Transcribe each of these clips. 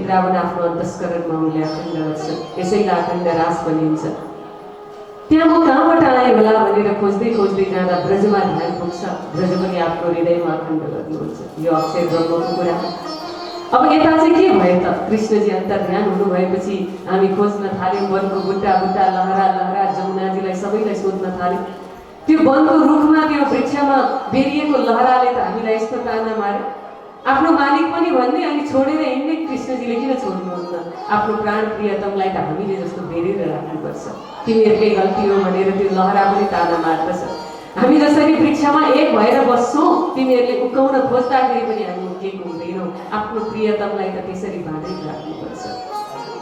रावण आफ्नो अन्तस्करणमा उनले अखण्ड गर्छ, यसैलाई अखण्ड रास भनिन्छ। त्यहाँ म कहाँबाट आएँ होला भनेर खोज्दै खोज्दै जाँदा ब्रजमा ध्यान पुग्छ, ब्रज पनि आफ्नो हृदयमा अखण्ड गर्नुहुन्छ। यो अक्षर ब्रह्मको कुरा। अब यता चाहिँ के भयो त, कृष्णजी अन्तर्ध्यान हुनुभएपछि हामी खोज्न थाल्यौँ, वनको बुट्टा बुट्टा लहरा लहरा जमुनाजीलाई सबैलाई सोध्न थाल्यौँ। त्यो वनको रुखमा त्यो वृक्षमा बेरिएको लहराले त हामीलाई यस्तो ताना मार्यो, आफ्नो मालिक पनि भन्ने अनि छोडेर हिँड्ने, कृष्णजीले किन छोड्नुहुन्न? आफ्नो प्राण प्रियतमलाई त हामीले जस्तो बेरेर राख्नुपर्छ, तिमीहरूकै गल्ती हो भनेर त्यो लहरा पनि ताना मार्दछ। हामी जसरी वृक्षमा एक भएर बस्छौँ, तिमीहरूले उकाउन खोज्दाखेरि पनि हामी उकेको हुँदैनौँ। आफ्नो प्रियतमलाई त त्यसरी बाँधेर राख्नुपर्छ।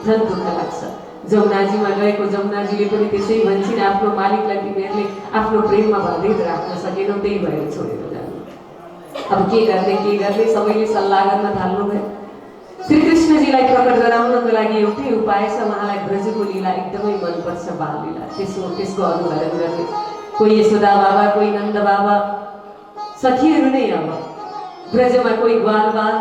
झन् दुःख लाग्छ। जमुनाजीमा गएको जमुनाजीले पनि त्यसै भन्छन्, आफ्नो मालिकलाई तिमीहरूले आफ्नो प्रेममा बाँधेर राख्न सकेनौ, त्यही भएर छोडेर जानु। अब के गर्ने सबैले सल्लाह गर्न थाल्नुभयो। श्रीकृष्णजीलाई प्रकट गराउनको लागि एउटै उपाय छ, उहाँलाई ब्रजको लीला एकदमै मनपर्छ, बाल लीला। त्यसको अनुकरण गर्ने कोही यशोदा बाबा, कोही नन्द बाबा, सखीहरू नै। अब ब्रजमा कोही ग्वाल बाल,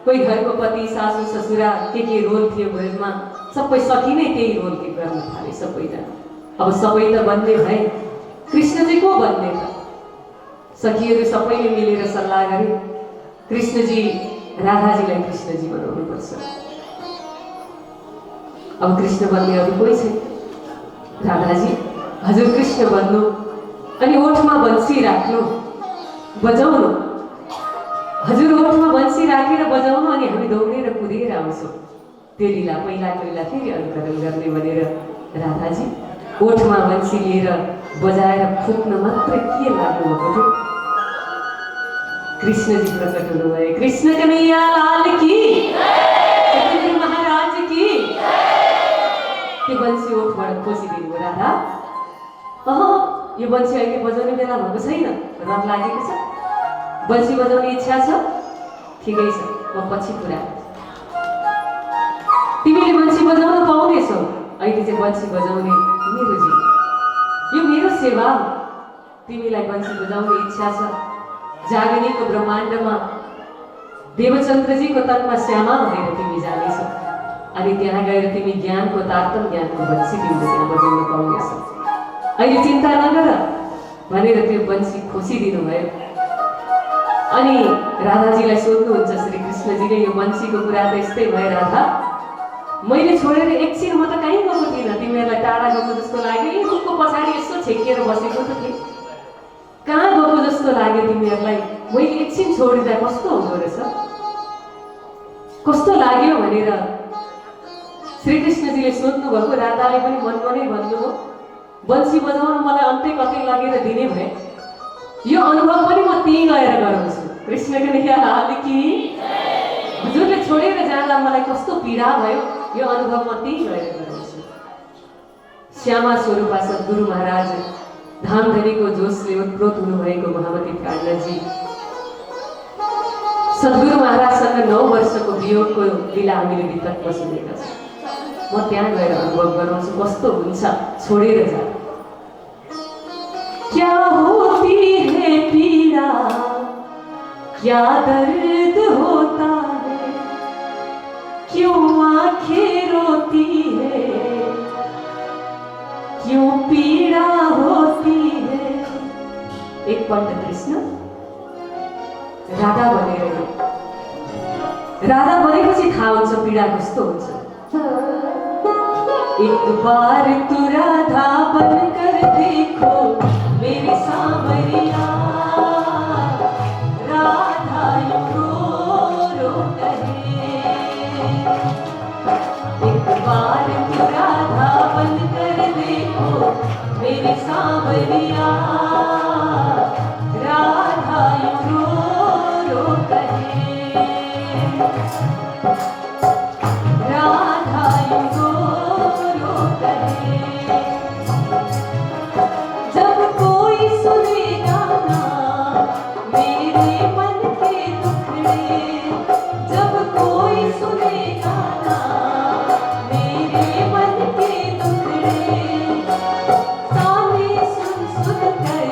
कोही घरको पति सासू ससुरा, के रोल थियो ब्रजमा, सबै सखी नै त्यही रोल गर्न थाले सबैजना। अब सबै त बन्ने भए, कृष्णजी को बन्ने त? सखीहरू सबैले मिलेर सल्लाह गरे, कृष्णजी राधाजीलाई कृष्णजी बनाउनु पर्छ। अब कृष्ण बन्ने अरू कोही छैन। राधाजी हजुर कृष्ण बन्नु, अनि ओठमा बन्सी राख्नु, बजाउनु, हजुर ओठमा बन्सी राखेर बजाउनु, अनि हामी दौडेर कुदेर आउँछौँ। त्यो लीला पहिलाको लीला फेरि अनुकरण गर्ने भनेर राधाजी ओठमा बन्सी लिएर बजाएर फुक्न मात्र के लाग्नुभएको थियो। कृष्णजी प्रकट हुनुभयो। कृष्ण कन्हैया लाल की, सत्येन्द्र महाराज की। त्यो बन्सी ओठबाट खोसिदिनु राधा। यो बन्सी अहिले बजाउने बेला भएको छैन, रन लागेको छ, बन्सी बजाउने इच्छा छ, ठिकै छ, म पछि कुरा। तिमीले बन्सी बजाउन पाउनेछौ, अहिले चाहिँ बन्सी बजाउने मेरो जी, यो मेरो सेवा। तिमीलाई बन्सी बजाउने इच्छा छ, जागनीको ब्रह्माण्डमा देवचन्द्रजीको तनमा श्यामा भनेर तिमी जानेछौ, अनि त्यहाँ गएर तिमी ज्ञानको तारतम ज्ञानको बन्सी तिमीले त्यहाँ बजाउन पाउनेछौ। अहिले चिन्ता नगर भनेर त्यो बन्सी खोसिदिनु भयो। अनि राधाजीलाई सोध्नुहुन्छ श्रीकृष्णजीले, यो बन्सीको कुरा त यस्तै भयो राधा, मैले छोडेर एकछिन म त कहीँ गएको थिइनँ, तिमीहरूलाई टाढा गएको जस्तो लाग्यो, यी रुखको पछाडि यसो छेकिएर बसेको त थिएँ, कहाँ गएको जस्तो लाग्यो तिमीहरूलाई, मैले एकछिन छोडिँदा कस्तो हुँदो रहेछ, कस्तो लाग्यो भनेर श्रीकृष्णजीले सोध्नुभएको। राधाले पनि मनमा नै भन्नुभयो, बन्सी बजाउन मलाई अन्तै कतै लगेर दिने भए यो अनुभव पनि म त्यहीँ गएर गराउँछु। कृष्ण कन्हैया लाल की, हजुरले छोडेर जाँदा मलाई कस्तो पीडा भयो, यो अनुभव म त्यहीँ गएर गराउँछु। श्यामा स्वरूपा सद्गुरु महाराज धामधनीको जोशले उत्प्रोत हुनुभएको महामती प्राणजी सद्गुरु महाराजसँग 9 वर्षको वियोगको लीला हामीले वितकमा सुनेका छौँ। म त्यहाँ गएर अनुभव गराउँछु कस्तो हुन्छ छोडेर जा। क्या होती है पीड़ा, क्या दर्द होता है, क्यों आंखें रोती है, क्यों पीड़ा होती है। एक पल्ट कृष्ण राधा बनेर, राधा बनेपछि थाहा हुन्छ पीडा कस्तो हुन्छ। एक बार तू राधा बनकर देखो मेरी सांवरिया, राधा यूं रो रो कहे। एक बार तू राधा बनकर देखो मेरी सांवरिया, राधा यूं रो रो कहे, राधा यूं रो रो कहे। जब कोई सुनेगा ना मेरे मन के दुखड़े, जब कोई सुनेगा ना मेरे मन के दुखड़े, ताने सुन सुन कर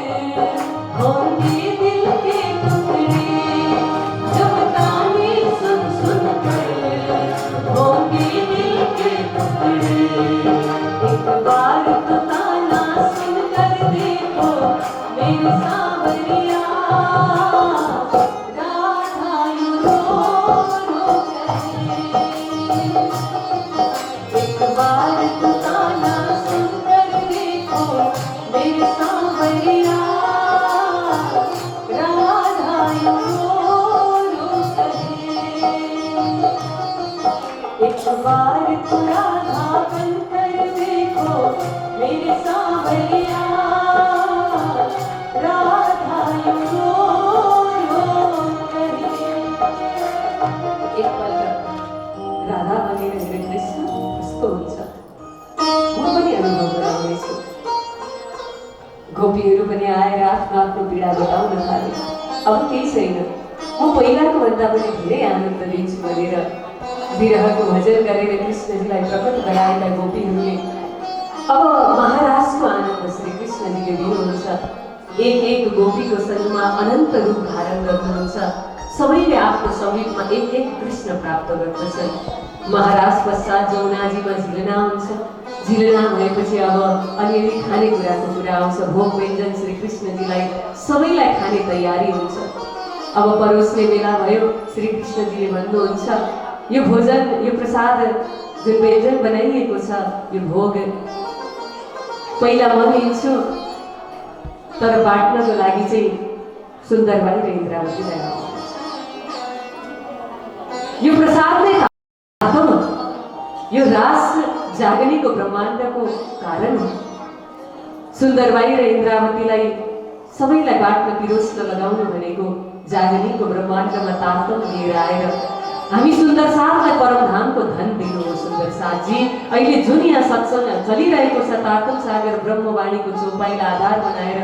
होंगे दिल के टुकड़े, जब ताने सुन सुन कर एक बार तो राधा बन कर देखो मेरे सांवरिया, राधा यूं रो करे। एक पल राधा बनेर हेरे कृष्ण कस्तो हुन्छ म पनि अनुभव गराउनेछु। गोपीहरू पनि आएर आफ्नो आफ्नो पीडा बताउन थाले। अब केही छैन, म पहिलाको भन्दा पनि धेरै आनन्द लिन्छु भनेर विरहको भजन गरेर कृष्णजीलाई प्रकट गराएका गोपीहरूले अब महाराजको आनन्द श्री कृष्णजीले दिनुहुन्छ। एक एक गोपीको सङ्गमा अनन्त रूप धारण गर्नुहुन्छ। सबैले आफ्नो समीपमा एक एक कृष्ण प्राप्त गर्दछन्। महाराज पश्चात जमुनाजीमा झिलना हुन्छ। झिलना भएपछि अब अलिअलि खानेकुराको कुरा आउँछ। भोग व्यञ्जन श्री कृष्णजीलाई सबैलाई खाने तयारी हुन्छ। अब परोसने बेला भयो। श्री कृष्णजीले भन्नुहुन्छ यो भोजन, यो प्रसाद जुन व्यञ्जन बनाइएको छ, यो भोग पहिला म लिन्छु, तर बाँड्नको लागि चाहिँ सुन्दरबाई र इन्द्रावतीलाई आउनुहुन्छ। यो प्रसाद नै तातोमा यो रास जागनीको ब्रह्माण्डको कारण हो। सुन्दरबाई र इन्द्रावतीलाई सबैलाई बाँड्न पिरोस्न लगाउनु भनेको जागनीको ब्रह्माण्डमा तारतम लिएर आएर हामी सुन्दर साथलाई परमधामको धन दिनु हो। सुन्दर साथजी अहिले जुन यहाँ सत्संग चलिरहेको छ, तारतम सागर ब्रह्मवाणीको चौपाईलाई आधार बनाएर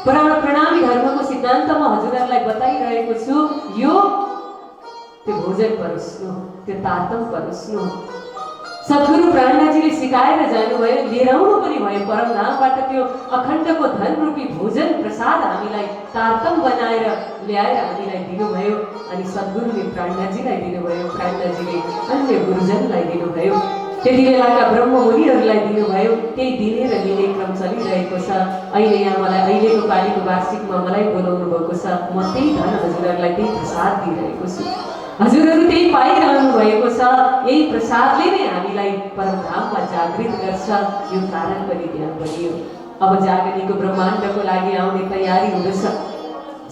प्रणामी धर्मको सिद्धान्तमा हजुरहरूलाई बताइरहेको छु। यो त्यो भोजन परोस्नु, त्यो तारतम परोस्नु। सद्गुरु प्राणनाथजीले सिकाएर जानुभयो, लिएर आउनु पनि भयो परमधामबाट त्यो अखण्डको धन रूपी भोजन प्रसाद हामीलाई तारतम बनाएर ल्याएर हामीलाई दिनुभयो। अनि सद्गुरुले प्राणनाथजीलाई दिनुभयो, प्राणनाथजीले अन्य गुरुजनलाई दिनुभयो, त्यति बेलाका ब्रह्ममुनिहरूलाई दिनुभयो। त्यही दिने र लिने क्रम चलिरहेको छ। अहिले यहाँ मलाई अहिलेको पालिको वार्षिकमा मलाई बोलाउनु भएको छ। म त्यही धन हजुरहरूलाई त्यही प्रसाद दिइरहेको छु। हजुरहरू त्यही पाइरहनु भएको छ। यही प्रसादले नै हामीलाई परमधाममा जागृत गर्छ। यो कारण पनि त्यहाँ बनियो। अब जागनीको ब्रह्माण्डको लागि आउने तयारी हुँदछ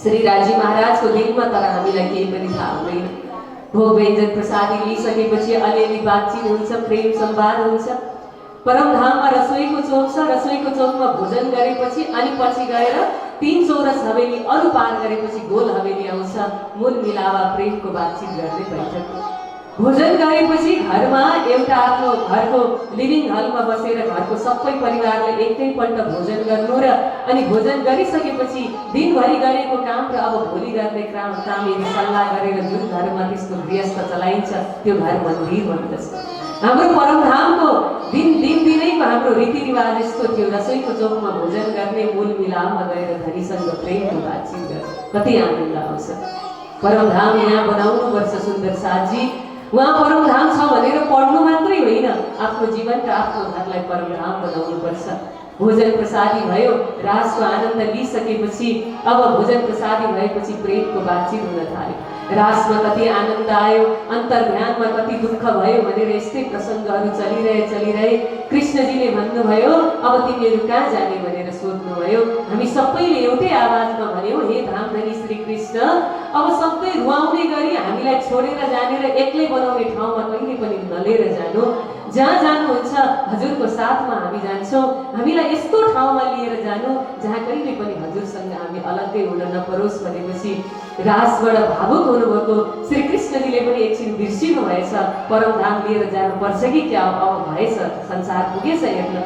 श्री राजी महाराजको दिनमा, तर हामीलाई केही पनि थाहा हुँदैन। भोग व्यञ्जन प्रसादी लिइसकेपछि अलिअलि बातचित हुन्छ, प्रेम संवाद हुन्छ। परमधाममा रसोईको चौक छ। रसोईको चौकमा भोजन गरेपछि अनि पछि गएर 3 चौरस हवेली अरू पार गरेपछि गोल हवेली आउँछ। मूल मिलावा प्रेमको बातचित गर्ने बैठक। भोजन गरेपछि घरमा एउटा आफ्नो घरको लिभिङ हलमा बसेर घरको सबै परिवारले एकैपल्ट भोजन गर्नु र अनि भोजन गरिसकेपछि दिनभरि गरेको काम र अब भोलि गर्ने काम यदि सल्लाह गरेर जुन घरमा त्यस्तो गृहस्थ चलाइन्छ त्यो घर मन्दिर बन्दछ। हाम्रो परमधामको दिनैको हाम्रो रीतिरिवाज यस्तो थियो। रसोईको चौकमा भोजन गर्ने, मूल मिलापमा गएर धनीसँग प्रेमको बातचित गर्ने, कति आनन्द आउँछ। परमधाम यहाँ बनाउनु पर्छ सुन्दर साथजी। उहाँ परमधाम छ भनेर पढ्नु मात्रै होइन, आफ्नो जीवन र आफ्नो घरलाई परमधाम बनाउनु पर्छ। भोजन प्रसादी भयो। रासको आनन्द लिइसकेपछि अब भोजन प्रसादी भएपछि प्रेमको बातचित हुन थाल्यो। रासमा कति आनन्द आयो, अन्तर्ध्यानमा कति दुःख भयो भनेर यस्तै प्रसङ्गहरू चलिरहे। कृष्णजीले भन्नुभयो अब तिमीहरू कहाँ जाने भनेर सोध्नुभयो। हामी सबैले एउटै आवाजमा भन्यौँ, हे धामधनी श्री कृष्ण, अब सबै रुवाउने गरी हामीलाई छोडेर जाने र एक्लै बनाउने ठाउँमा कहिले पनि नलिएर जानु। जहाँ जानुहुन्छ हजुरको साथमा हामी जान्छौँ। हामीलाई यस्तो ठाउँमा लिएर जानु जहाँ कहिले पनि हजुरसँग हामी अलग्गै हुन नपरोस् भनेपछि रासबाट भावुक हुनुभएको श्री कृष्णजीले पनि एकछिन बिर्सिनु भएछ। परमधाम लिएर जानुपर्छ कि क्या, अब भएछ, संसार पुगेछ, हेर्न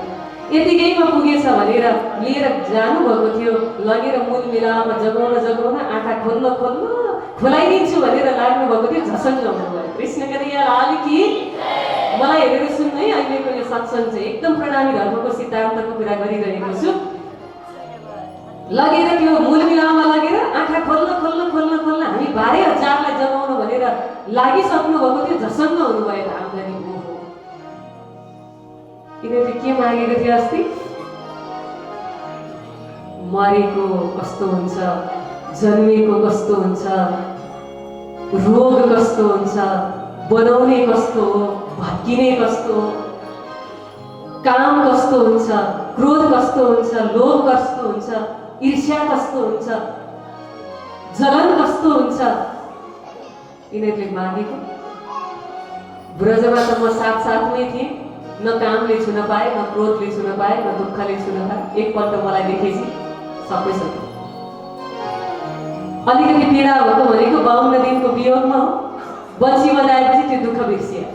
यतिकैमा पुगेछ भनेर लिएर जानुभएको थियो। लगेर मूल मिलामा जगाउन आँखा खोल्न खोलाइदिन्छु भनेर लाग्नुभएको थियो। झसङ्ग हुनुभयो। कृष्ण कन्हैया लाल की। मलाई हेरेर सुन्नु है, अहिलेको यो सत्सङ्ग चाहिँ एकदम प्रणामी धर्मको सिद्धान्तको कुरा गरिरहेको छु। लगेर त्यो मूल मिलामा लगेर आँखा खोल्न हामी 12,000लाई जगाउनु भनेर लागिसक्नु भएको थियो। झसङ्ग हुनुभयो धामधनी। यिनीहरूले के मागेको थियो अस्ति? मरेको कस्तो हुन्छ, जन्मेको कस्तो हुन्छ, रोग कस्तो हुन्छ, बनाउने कस्तो हो, भत्किने कस्तो हो, काम कस्तो हुन्छ, क्रोध कस्तो हुन्छ, लोभ कस्तो हुन्छ, ईर्ष्या कस्तो हुन्छ, जलन कस्तो हुन्छ, यिनीहरूले मागेको ब्रजमा त म साथसाथमै थिएँ, न कामले छुन पाएँ, न क्रोधले छुन पाएँ, न दुःखले छुन पाएँ। एकपल्ट मलाई देखेपछि सबै सबै। अलिकति पीडा भएको भनेको 52 दिनको वियोगमा हो। बन्सी बजाएपछि त्यो दुःख बिर्सियो।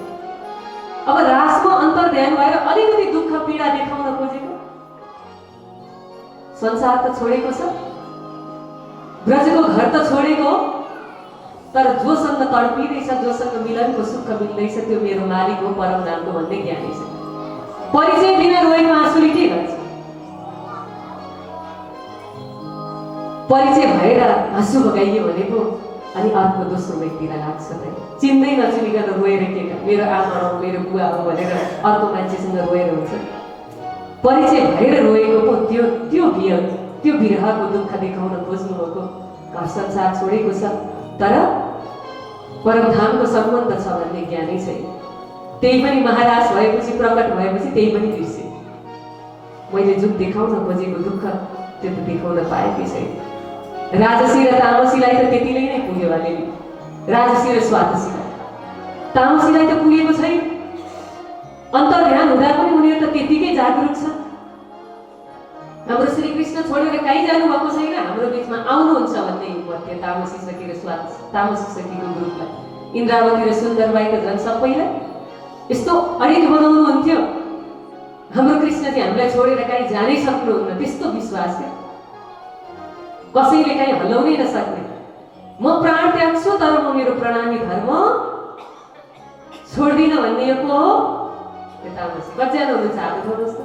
अब रासमा अन्तर्ध्यान भएर अलिकति दुःख पीडा देखाउन खोजेको, संसार त छोडेको छ, ब्रजको घर त छोडेको हो, तर जोसँग तडपिँदैछ, जोसँग मिलनको सुख मिल्दैछ त्यो मेरो मालिक हो, परम धामको भन्ने ज्ञानी छ। परिचय बिना रोएको आँसुले के गर्छ? परिचय भएर आँसु बगाइयो भनेको अनि अर्को दोस्रो व्यक्तिलाई लाग्छ त चिन्दै नचिनिकन रोएर के मेरो आमा हो, मेरो बुवा हो भनेर अर्को मान्छेसँग रोएर हुन्छ। परिचय भएर रोएको पो त्यो त्यो वियोग, त्यो विरहको दुःख देखाउन खोज्नु भएको। घर संसार छोडेको छ तर परमधामको सम्बन्ध छ भन्ने ज्ञानै छैन। त्यही पनि महाराज भएपछि, प्रकट भएपछि त्यही पनि बिर्से। मैले जुन देखाउन खोजेको दुःख त्यो त देखाउन पाएकै छैन। राजसी र तामसीलाई त त्यतिले नै पुग्यो अलिअलि, राजसी र स्वादसीलाई। तामसीलाई त पुगेको छैन। अन्तर्ध्यान हुँदा पनि उनीहरू त त्यतिकै जागरुक छ। हाम्रो श्रीकृष्ण छोडेर कहीँ जानुभएको छैन, हाम्रो बिचमा आउनुहुन्छ भन्ने हिम्मत तामसी सकी र तामसी सकीको ग्रुपलाई। इन्द्रावती र सुन्दरबाई त झन् सबैलाई यस्तो अडिग बनाउनुहुन्थ्यो, हाम्रो कृष्ण चाहिँ हामीलाई छोडेर कहीँ जानै सक्नुहुन्न, त्यस्तो विश्वास क्या। कसैले कहीँ हल्लाउनै नसक्ने। म प्राण त्याग्छु तर म मेरो प्रणामी धर्म छोड्दिनँ भन्ने यो को हो? तामसी। कतिजना हुनुहुन्छ हात उठाउनुहोस् त।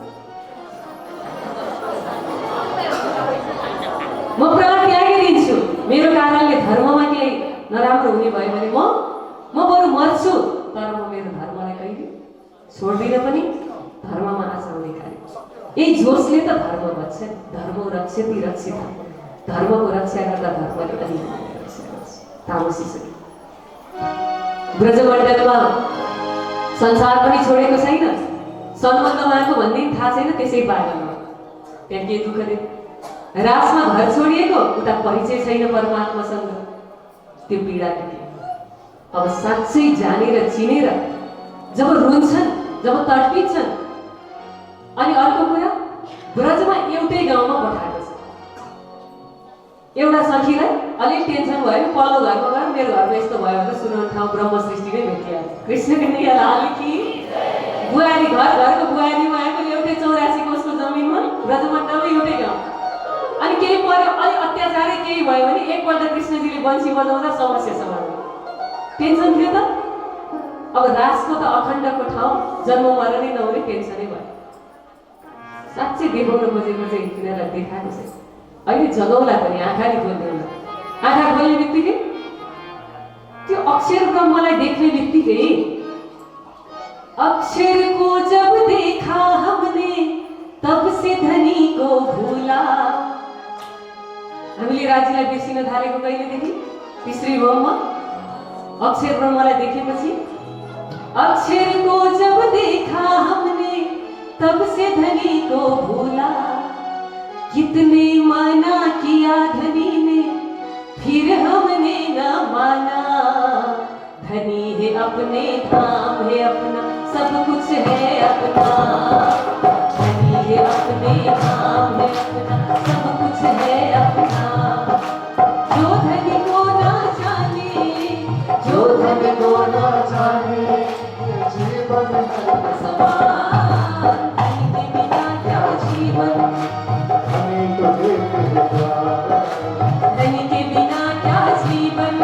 म प्राण त्यागिदिन्छु, मेरो कारणले धर्ममा केही नराम्रो हुने भयो भने म बरु मर्छु, तर म मेरो धर्मलाई कहिले छोड्दिनँ पनि, धर्ममा आशा हुने कार्य। यही जोसले त धर्म बच्छ। धर्म रक्षति रक्षित, धर्मको रक्षा गर्दा धर्मले पनि रक्षा गर्छ। तामसी सकी। ब्रजमण्डलमा संसार पनि छोडेको छैन, सम्बन्ध उहाँको भन्ने थाहा छैन, त्यसै पागल त्यहाँ के दुःख दे। रासमा घर छोडिएको, उता परिचय छैन परमात्मासँग, त्यो पीडा देखे। अब साँच्चै जानेर चिनेर जब रुन्छन्, जब तडपिन्छन्। अनि अर्को कुरा, ब्रजमा एउटै गाउँमा पठाएको छ। एउटा सखीलाई अलिक टेन्सन भयो, पल्लो घरमा गएर मेरो घरमा यस्तो भयो भने सुनाउने ठाउँ ब्रह्म सृष्टि नै भेटिहाल्छ। कृष्णको नियाला हालेकी बुहारी, घरको बुहारी उहाँको एउटै 84 कोसको जमिनमा, ब्रजमण्डलमा एउटै गाउँ। अनि केही पर्यो, अलिक अत्याचारै केही भयो भने एकपल्ट कृष्णजीले बन्सी बजाउँदा समस्या समाधान। टेन्सन थियो त। अब रासको त अखण्डको ठाउँ, जन्म मरणै नहुने टेन्सनै भयो। साँच्चै देखाउन खोजेको चाहिँ तिनीहरूलाई देखाएको छ। अहिले जगाउला पनि, आँखाले खोल्दैन। आँखा खोल्ने बित्तिकै त्यो अक्षर ब्रह्मलाई देख्ने बित्तिकै, अक्षर को जब देखा हमने तब से धनी को भूला। हामीले राज्यलाई बिर्सिन थालेको कहिलेदेखि? तीसरी भौममा अक्षर ब्रह्मलाई देखेपछि, अक्षर को जब देखा हमने तब से धनी को भूला। कितने मना किया धनी ने फिर हमने न माना। धनी है अपने, धाम है अपना, सब कुछ है अपना। धनी है अपने, धाम है अपना, सब कुछ है अपना। जो धनी को ना जाने, जो धनी को ना जाने, जीवन समान। धनी के बिना क्या जीवन, धनी के बिना क्या जीवन,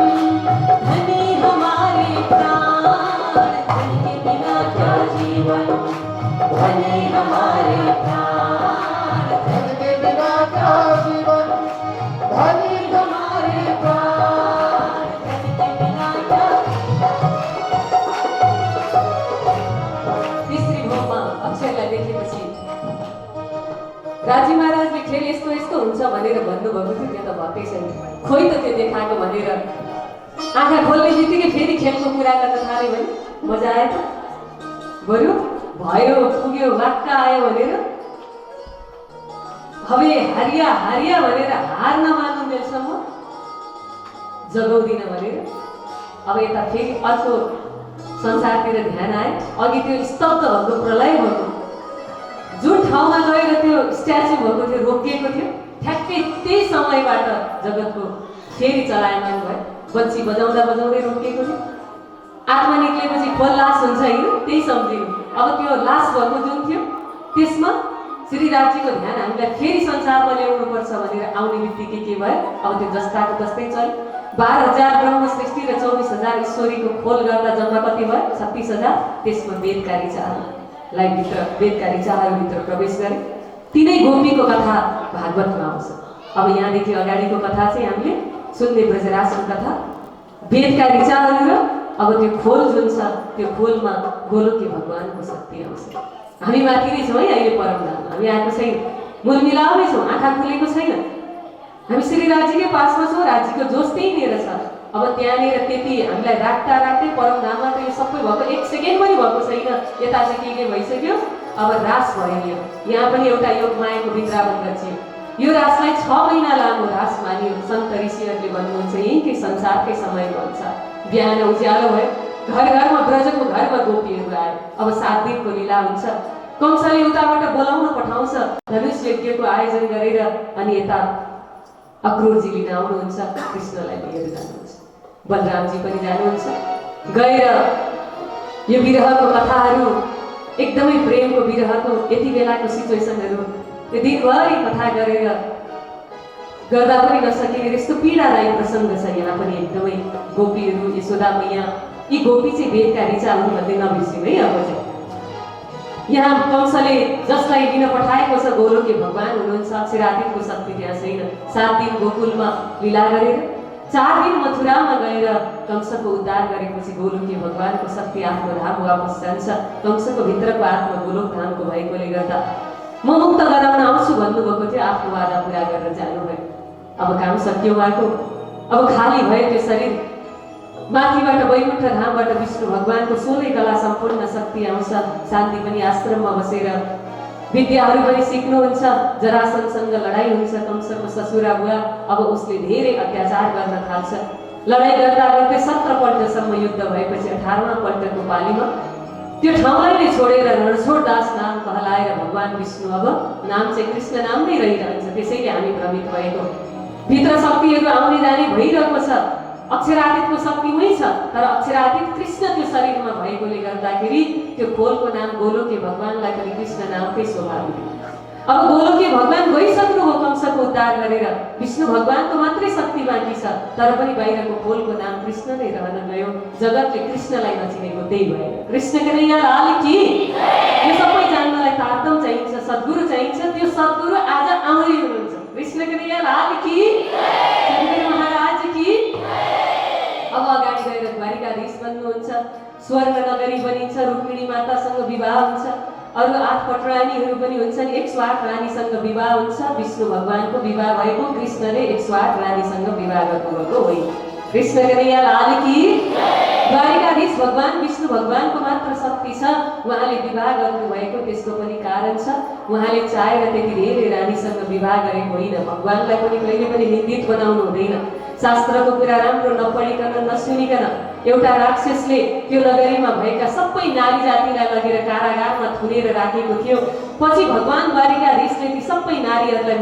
धनी हमारे प्राण। धनी के बिना क्या जीवन, धनी हमारे प्राण। धनी के बिना क्या जीवन, धनी हमारे प्राण। धनी के बिना क्या। तीसरी भौमा अक्षरलाई देखेपछि राजी महाराजले खेल यस्तो यस्तो हुन्छ भनेर भन्नुभएको थियो, त्यो त भएकै छैन। खोइ त त्यो देखाएको भनेर आँखा खोल्ने बित्तिकै फेरि खेलको कुरा गर्न थाल्यो भने मजा आयो त। बरु भयो, पुग्यो, वाक्क आयो भनेर हवे हारिया हारिया भनेर हार नमान्नुन्जेलसम्म जगाउँदिन भनेर अब यता फेरि अर्को संसारतिर ध्यान आए। अघि त्यो स्तब्ध भएको प्रलय भएको जुन ठाउँमा गएर त्यो स्ट्याचु भएको थियो रोकिएको थियो, ठ्याक्कै त्यही समयबाट जगतको फेरि चलायमान भयो। बच्ची बजाउँदा बजाउँदै रोकिएको थियो। आत्मा निक्लेपछि खोल लास हुन्छ होइन, त्यही सम्झिनु। अब त्यो लास भएको जुन थियो त्यसमा श्रीराजीको ध्यान हामीलाई फेरि संसारमा ल्याउनु पर्छ भनेर आउने बित्तिकै के भयो, अब त्यो जस्ताको तस्तै चल्यो। 12,000 ब्रह्म सृष्टि र 24,000 ईश्वरीको खोल गर्दा जम्मा कति भयो? 36,000। त्यसमा वेदका ऋचाहरूलाई भित्र, वेदका ऋचाहरूभित्र प्रवेश गरे। तिनै गोपीको कथा भागवतमा आउँछ। अब यहाँदेखि अगाडिको कथा चाहिँ हामीले सुन्ने ब्रजराजको कथा, वेदका ऋचाहरू र अब त्यो खोल जुन छ त्यो खोलमा गोलोके भगवानको शक्ति आउँछ। हामी माथि नै छौँ है अहिले परमधाममा, हामी आएको छैन, मूल मिलाउनै छौँ, आँखा खुलेको छैन। हामी श्रीराजीकै पासमा छौँ, राज्यको जोस त्यहीँनिर छ। अब त्यहाँनिर त्यति हामीलाई राख्दा राख्दै परमधाममा त यो सबै भएको 1 सेकेन्ड पनि भएको छैन। यता चाहिँ के भइसक्यो, अब रास भयो। यहाँ पनि एउटा योग मायाको वृन्दावन रचियो। यो रासलाई 6 महिना लामो रास मानियो। सन्त ऋषिहरूले भन्नुहुन्छ यहीँकै संसारकै समयमा हुन्छ। बिहान उज्यालो भयो, घर घरमा ब्रजको घरमा गोपीहरू आए। अब 7 दिनको लीला हुन्छ। कंसले उताबाट बोलाउन पठाउँछ, धनुष यज्ञको आयोजन गरेर, अनि यता अक्रूरजी लिन आउनुहुन्छ, कृष्णलाई लिएर जानुहुन्छ। बलरामजी पनि जानुहुन्छ। गएर यो विरहको कथाहरू, एकदमै प्रेमको विरहको यति बेलाको सिचुएसनहरू यो दिनभरि कथा गरेर गर्दा पनि नसकिने यस्तो पीडादायी प्रसङ्ग छ। यहाँ पनि एकदमै गोपीहरू, यशोदा मैया, यी गोपी चाहिँ वेदका ऋचा हुन् भन्दै नबिर्सिनु है। अब चाहिँ यहाँ कंसले जसलाई लिन पठाएको छ गोलोके भगवान हुनुहुन्छ, अक्षरातीतको शक्ति त्यहाँ छैन। 7 दिन गोकुलमा लीला गरेर 4 दिन मथुरामा गएर कंसको उद्धार गरेपछि गोलोके भगवानको शक्ति आफ्नो धाम वापस जान्छ। कंसको भित्रको आत्मा गोलोक धामको भएकोले गर्दा म मुक्त गराउन आउँछु भन्नुभएको थियो, आफ्नो वादा पुरा गरेर जानुभयो। अब काम सकियो उहाँको। अब खाली भयो त्यो शरीर। माथिबाट वैकुण्ठ धामबाट विष्णु भगवानको 16 कला सम्पूर्ण शक्ति आउँछ। शान्ति पनि आश्रममा बसेर विद्याहरू पनि सिक्नुहुन्छ। जरासनसँग लडाइँ हुन्छ, कंसको ससुरा बुवा। अब उसले धेरै अत्याचार गर्न थाल्छ। लडाइँ गर्दा गर्दै 17 पल्टसम्म युद्ध भएपछि 18वां पल्टको पालीमा त्यो ठाउँलाई नै छोडेर रणछोड दास नाम कहलाएर भगवान विष्णु, अब नाम चाहिँ कृष्ण नाम नै रहिरहन्छ। त्यसैले हामी भ्रमित भएको। भित्र शक्तिहरू आउने जाने भइरहेको छ। अक्षरातीतको शक्ति उही छ, तर अक्षरातीत कृष्ण त्यो शरीरमा भएकोले गर्दाखेरि त्यो खोलको नाम गोलोके भगवानलाई पनि कृष्ण नामकै स्वाभाविक। अब गोलोके भगवान गइसक्नुभयो कंसको उद्धार गरेर। विष्णु भगवानको मात्रै शक्ति बाँकी छ, तर पनि बाहिरको खोलको नाम कृष्ण नै रहन गयो। जगतले कृष्णलाई नचिनेको त्यही भएर। कृष्ण कन्हैया लाल की। यो सबै जान्नलाई तारतम चाहिन्छ, सद्गुरु चाहिन्छ। त्यो सद्गुरु आज आउँदै हुनुहुन्छ। कृष्ण कन्हैया लाल की, सद्गुरु महाराज की। अब अगाडि गएर द्वारिकाधीश बन्नुहुन्छ। स्वर्ग नगरी बनिन्छ। रुक्मिणी मातासँग विवाह हुन्छ। अरू 8 पटरानीहरू पनि हुन्छन्। 108 रानीसँग विवाह हुन्छ। विष्णु भगवानको विवाह भएको, कृष्णले 108 रानीसँग विवाह गर्नुभएको होइन। कृष्ण कन्हैया लाल की। द्वारिकाधीश भगवान विष्णु भगवानको मात्र शक्ति छ। उहाँले विवाह गर्नुभएको त्यसको पनि कारण छ। उहाँले चाहेर त्यति धेरै रानीसँग विवाह गरेको होइन। भगवानलाई पनि कहिले पनि निन्दित बनाउनु हुँदैन। शास्त्रको कुरा राम्रो नपढिकन नसुनिकन एउटा राक्षसले त्यो नगरीमा भएका सबै नारी जातिलाई लगेर कारागारमा थुनेर राखेको थियो। पछि भगवान द्वारिकाधीशले ती सबै नारीहरूलाई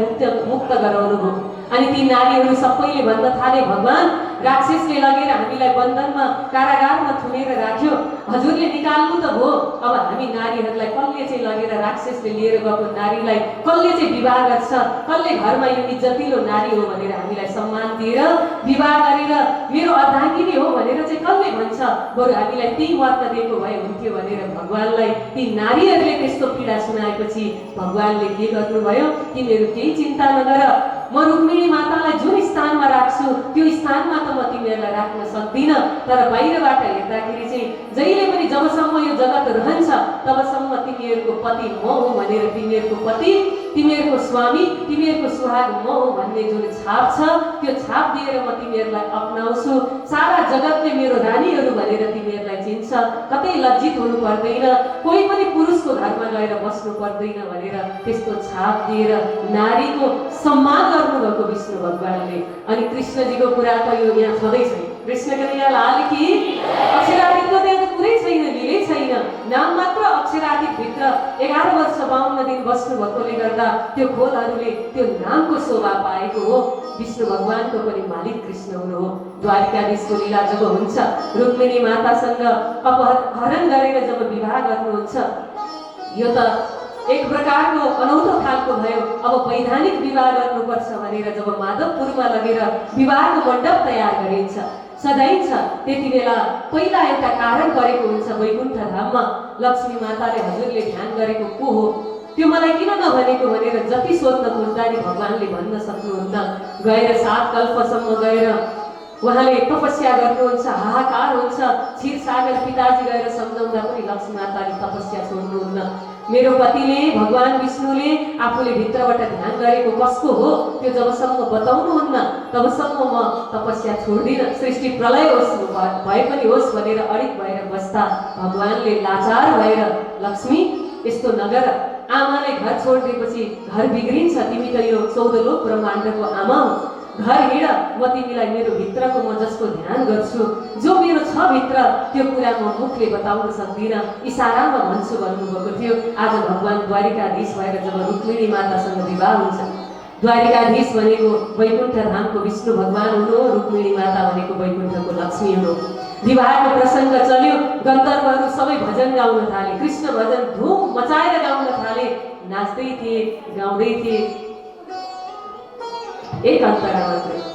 मुक्त गराउनु भयो। अनि ती नारीहरू सबैले भन्न थाले, भगवान राक्षसले लगेर हामीलाई बन्धनमा कारागारमा थुनेर राख्यो, हजुरले निकाल्नु त भयो। अब हामी नारीहरूलाई कसले चाहिँ लगेर राक्षसले लिएर गएको नारीलाई कसले चाहिँ विवाह गर्छ, कसले घरमा यो इज्जतिलो नारी हो भनेर हामीलाई सम्मान दिएर विवाह गरेर मेरो अर्धाङ्गिनी हो भनेर चाहिँ कसले भन्छ। बरु हामीलाई त्यही मर्न दिएको भए हुन्थ्यो भनेर भगवानलाई ती नारीहरूले त्यस्तो पीडा सुनाएपछि भगवानले के गर्नुभयो, तिमीहरू केही चिन्ता नगर, म रुक्मिणी मातालाई जुन स्थानमा राख्छु त्यो स्थानमा त म तिमीहरूलाई राख्न सक्दिनँ। तर बाहिरबाट हेर्दाखेरि चाहिँ जहिले पनि जबसम्म यो जगत रहन्छ तबसम्म तिमीहरूको पति म हो भनेर, तिमीहरूको पति, तिमीहरूको स्वामी, तिमीहरूको सुहाग म हो भन्ने जुन छाप छ त्यो छाप दिएर म तिमीहरूलाई अपनाउँछु। सारा जगतले मेरो रानीहरू भनेर तिमीहरूलाई चिन्छ। कतै लज्जित हुनु पर्दैन, कोही पनि पुरुषको घरमा गएर बस्नु पर्दैन भनेर त्यस्तो छाप दिएर नारीको सम्मान गर्नुभएको विष्णु भगवानले। अनि कृष्णजीको कुरा त यो यहाँ छँदै छैन। कृष्ण कन्हैया लाल की। अक्षरातीतको त्यहाँ त कुरै छैन। भित्र 11 वर्ष 52 दिन बस्नु भएकोले गर्दा त्यो खोलहरूले त्यो नामको शोभा पाएको हो। विष्णु भगवानको पनि मालिक कृष्ण हुनु हो। द्वारिकाधीशको लीला जब हुन्छ, रुक्मिणी मातासँग अपहरण गरेर जब विवाह गर्नुहुन्छ, यो त एक प्रकारको अनौठो खालको भयो। अब वैधानिक विवाह गर्नुपर्छ भनेर जब माधवपुरमा लगेर विवाहको मण्डप तयार गरिन्छ, सजाइन्छ, त्यति बेला पहिला एउटा कारण गरेको हुन्छ वैकुण्ठ धाममा। लक्ष्मी माताले हजुरले ध्यान गरेको को हो, त्यो मलाई किन नभनेको भनेर जति सोध्न खोज्दा नि भगवानले भन्न सक्नुहुन्न। गएर 7 कल्पसम्म गएर उहाँले तपस्या गर्नुहुन्छ, हाहाकार हुन्छ। क्षीरसागर पिताजी गएर सम्झाउँदा पनि लक्ष्मी माताले तपस्या छोड्नुहुन्न। मेरो पतिले भगवान विष्णुले आफूले भित्रबाट ध्यान गरेको कसको हो त्यो जबसम्म बताउनुहुन्न तबसम्म म तपस्या छोड्दिनँ। सृष्टि प्रलय होस् भए पनि होस् भनेर अडिग भएर बस्दा भगवानले लाचार भएर, लक्ष्मी यस्तो नगर, आमाले घर छोडिदिएपछि घर बिग्रिन्छ, तिमी त यो 14 लोक ब्रह्माण्डको आमा हो, घर हिँड, म तिमीलाई मेरो भित्रको म जसको ध्यान गर्छु, जो मेरो छ भित्र, त्यो कुरा म मुखले बताउन सक्दिनँ, इसारामा भन्छु भन्नुभएको थियो। आज भगवान द्वारिकाधीश भएर जब रुक्मिणी मातासँग विवाह हुन्छ, द्वारिकाधीश भनेको वैकुण्ठ धामको विष्णु भगवान हुनु हो, रुक्मिणी माता भनेको वैकुण्ठको लक्ष्मी हुनु। विवाहको प्रसङ्ग चल्यो, गन्धर्वहरू सबै भजन गाउन थाले, कृष्ण भजन धुम मचाएर गाउन थाले, नाच्दै थिए, गाउँदै थिए। एक अन्तरा मात्रै